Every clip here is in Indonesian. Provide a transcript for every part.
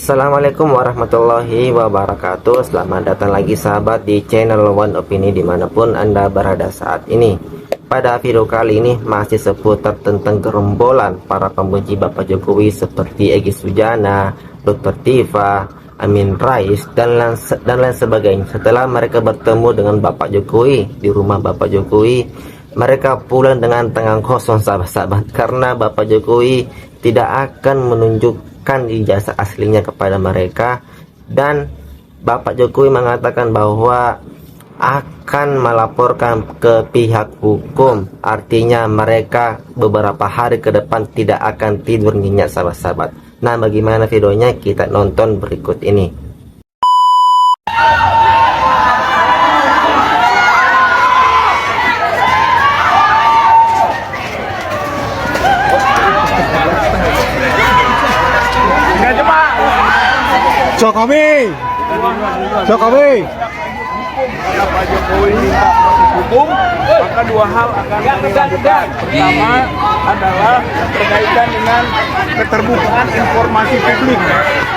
Assalamualaikum warahmatullahi wabarakatuh. Selamat datang lagi sahabat di channel One Opini dimanapun Anda berada saat ini. Pada video kali ini masih seputar tentang gerombolan para pembenci Bapak Jokowi seperti Egy Sujana, Dr. Tifa, Amin Rais, dan lain sebagainya. Setelah mereka bertemu dengan Bapak Jokowi di rumah Bapak Jokowi, mereka pulang dengan tangan kosong sahabat-sahabat, karena Bapak Jokowi tidak akan menunjukkan ijazah aslinya kepada mereka, dan Bapak Jokowi mengatakan bahwa akan melaporkan ke pihak hukum. Artinya mereka beberapa hari ke depan tidak akan tidur nyenyak sahabat-sahabat. Nah, bagaimana videonya? Kita nonton berikut ini. Jokowi, Jokowi. Jika Pak Jokowi minta hukum, maka dua hal akan kami lakukan. Pertama adalah berkaitan dengan keterbukaan informasi publik.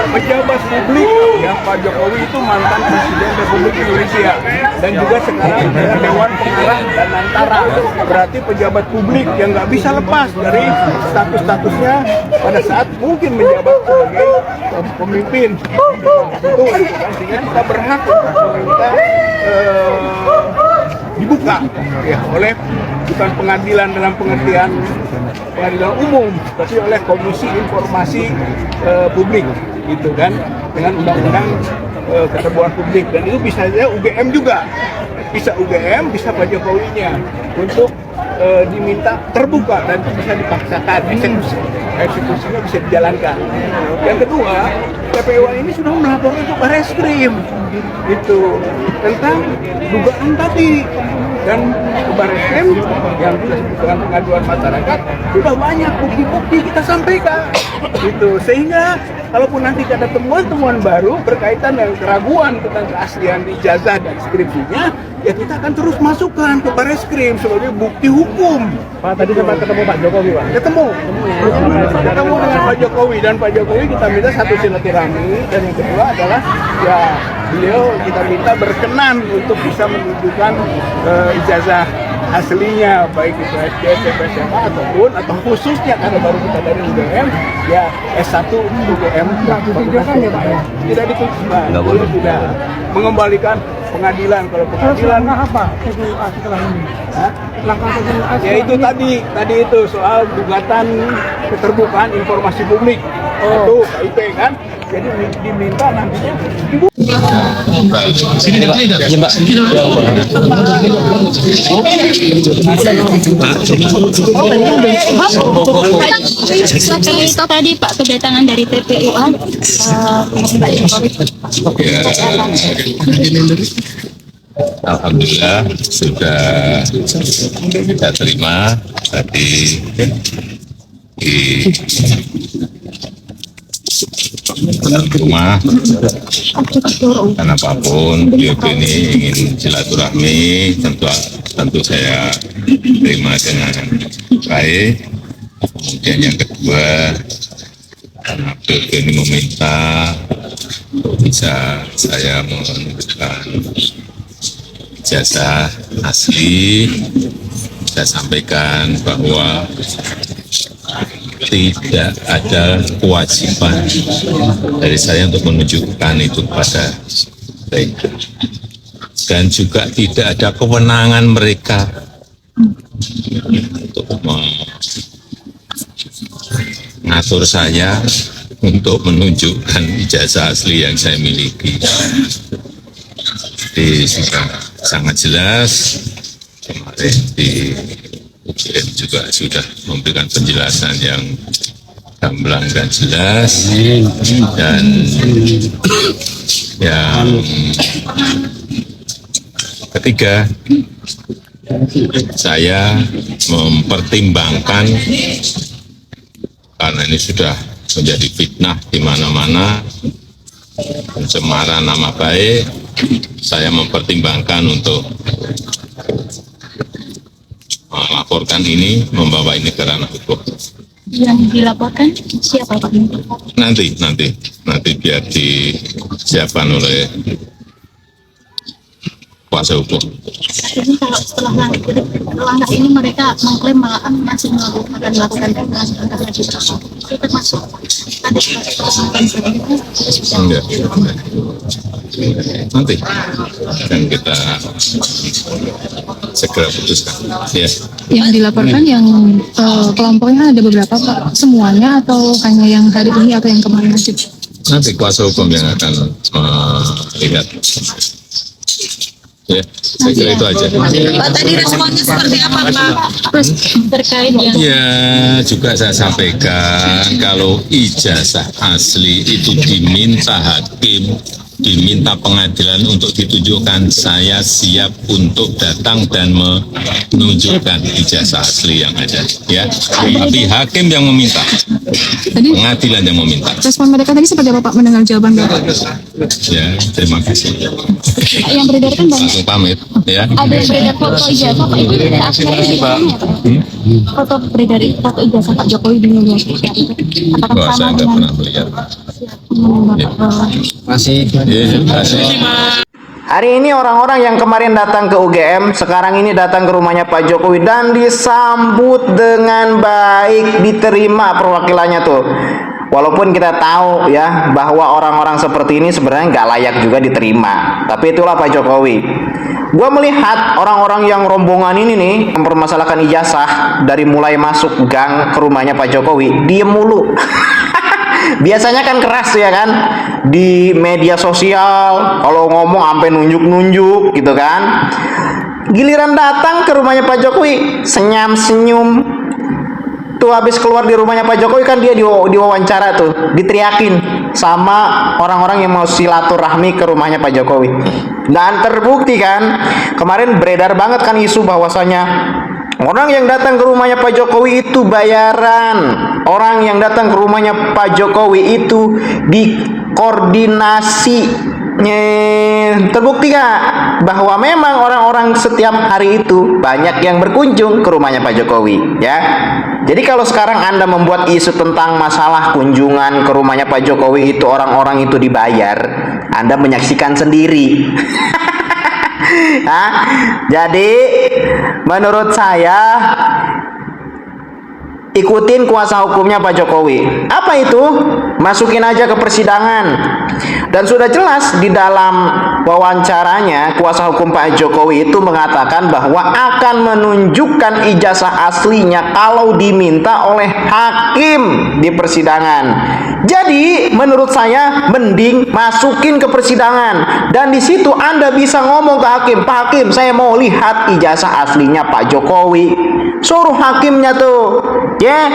Pejabat publik yang Pak Jokowi itu mantan Presiden Republik Indonesia dan juga sekarang Dewan Pengarah dan Antara. Berarti pejabat publik yang nggak bisa lepas dari status-statusnya pada saat mungkin menjabat sebagai pemimpin. Itu kan, sehingga kita berhak untuk meminta dibuka ya oleh bukan pengadilan dalam pengertian pengadilan umum, tapi oleh Komisi Informasi Publik, gitu kan, dengan undang-undang keterbukaan publik. Dan itu bisa saja UGM juga, bisa UGM, bisa Pak Jokowinya untuk diminta terbuka dan itu bisa dipaksakan eksekusinya bisa dijalankan. Yang kedua, TPU ini sudah melaporkan ke Barreskrim itu tentang dugaan tadi, dan ke Barreskrim yang dengan pengaduan masyarakat sudah banyak bukti-bukti kita sampaikan gitu, sehingga kalaupun nanti ada temuan-temuan baru berkaitan dengan keraguan tentang keaslian ijazah dan skripsinya, ya kita akan terus masukkan ke Barreskrim sebagai bukti hukum. Pak, tadi sempat ketemu Pak Jokowi, Pak. Ketemu dengan Pak Jokowi, dan Pak Jokowi kita minta satu silaturahmi, dan yang kedua adalah ya beliau kita minta berkenan untuk bisa menunjukkan ijazah aslinya, baik itu SD, SMP, SMA atau khususnya karena baru kita dari UGM ya S1 UGM. Ditunjukkan ya Pak ya? Tidak ditunjukkan, tidak mengembalikan pengadilan. Kalau pengadilan apa setelah ini? Langkah ya itu tadi itu soal gugatan keterbukaan informasi publik itu KIP kan, jadi diminta nantinya Sini ya Mbak. Itu tadi Pak kedatangan dari TPUan Alhamdulillah sudah kita terima tadi di dalam rumah, dan apapun beliau ini ingin silaturahmi, tentu saya terima dengan baik. Kemudian yang kedua, karena beliau ini meminta untuk bisa saya menunjukkan ijazah asli, saya sampaikan bahwa tidak ada kewajiban dari saya untuk menunjukkan itu kepada mereka, dan juga tidak ada kewenangan mereka untuk mengatur saya untuk menunjukkan ijazah asli yang saya miliki. Jadi sudah sangat jelas, kemarin di UGM juga sudah memberikan penjelasan yang gamblang dan jelas, dan yang ketiga, saya mempertimbangkan karena ini sudah menjadi fitnah di mana-mana, pencemaran nama baik, saya mempertimbangkan untuk melaporkan ini, membawa ini ke ranah hukum. Yang dilaporkan siapa Pak? Nanti biar disiapkan oleh kuasa hukum. Artinya kalau setelah langkah ini mereka mengklaim malahan masih melakukan pembahasan lagi itu termasuk ada Enggak. Nanti akan kita segera putuskan. Ya. Yang dilaporkan yang kelompoknya ada beberapa Pak, semuanya atau hanya yang hari ini atau yang kemarin aja? Nanti kuasa hukum yang akan melihat. Ya, saya kira itu aja. Pak, tadi responnya seperti apa Pak? terus terkait yang Ya, juga saya sampaikan kalau ijazah asli itu diminta hakim, diminta pengadilan untuk ditunjukkan, saya siap untuk datang dan menunjukkan ijazah asli yang ada. Ya, tapi hakim yang meminta, Tadi pengadilan yang meminta. respon mereka tadi seperti apa Pak mendengar jawaban Bapak? Ya, terima kasih. yang beredar kan banyak. Langsung pamit. Ya. Ada yang beredar foto ijazah Pak, itu aslinya di mana ya Pak? Foto beredar foto ijazah Pak Jokowi di media sosial itu apakah Wah, saya sama nggak dengan pernah melihat. Bapak? Ya, terima kasih. Hari ini orang-orang yang kemarin datang ke UGM sekarang ini datang ke rumahnya Pak Jokowi dan disambut dengan baik, diterima perwakilannya tuh. Walaupun kita tahu ya bahwa orang-orang seperti ini sebenarnya nggak layak juga diterima, tapi itulah Pak Jokowi. Gua melihat orang-orang yang rombongan ini nih mempermasalahkan ijazah dari mulai masuk gang ke rumahnya Pak Jokowi, diem mulu. Biasanya kan keras ya kan di media sosial, kalau ngomong sampai nunjuk-nunjuk gitu kan. Giliran datang ke rumahnya Pak Jokowi senyum-senyum. Tuh habis keluar di rumahnya Pak Jokowi kan dia diwawancara tuh, diteriakin sama orang-orang yang mau silaturahmi ke rumahnya Pak Jokowi. Dan terbukti kan, kemarin beredar banget kan isu bahwasanya orang yang datang ke rumahnya Pak Jokowi itu bayaran. Orang yang datang ke rumahnya Pak Jokowi itu dikoordinasi. Terbukti gak bahwa memang orang-orang setiap hari itu banyak yang berkunjung ke rumahnya Pak Jokowi ya. Jadi kalau sekarang Anda membuat isu tentang masalah kunjungan ke rumahnya Pak Jokowi itu orang-orang itu dibayar, Anda menyaksikan sendiri. Nah, jadi menurut saya ikutin kuasa hukumnya Pak Jokowi. Apa itu? Masukin aja ke persidangan. Dan sudah jelas di dalam wawancaranya kuasa hukum Pak Jokowi itu mengatakan bahwa akan menunjukkan ijazah aslinya kalau diminta oleh hakim di persidangan. Jadi menurut saya mending masukin ke persidangan dan di situ Anda bisa ngomong ke hakim, Pak Hakim, saya mau lihat ijazah aslinya Pak Jokowi. Suruh hakimnya tuh, ya.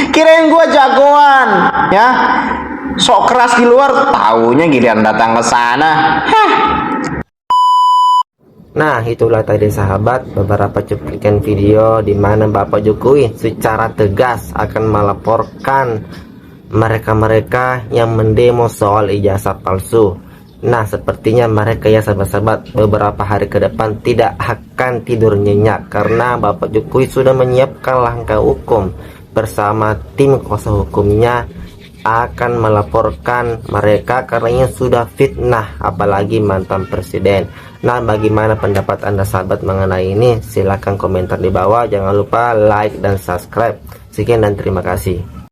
Kirain gua jagoan, ya. Sok keras di luar, taunya giliran datang ke sana. Nah, itulah tadi sahabat beberapa cuplikan video di mana Bapak Jokowi secara tegas akan melaporkan mereka-mereka yang mendemo soal ijazah palsu. Nah, sepertinya mereka ya sahabat-sahabat beberapa hari ke depan tidak akan tidur nyenyak karena Bapak Jokowi sudah menyiapkan langkah hukum bersama tim kuasa hukumnya akan melaporkan mereka karena ini sudah fitnah apalagi mantan presiden. Nah, bagaimana pendapat Anda sahabat mengenai ini? Silahkan komentar di bawah, jangan lupa like dan subscribe. Sekian dan terima kasih.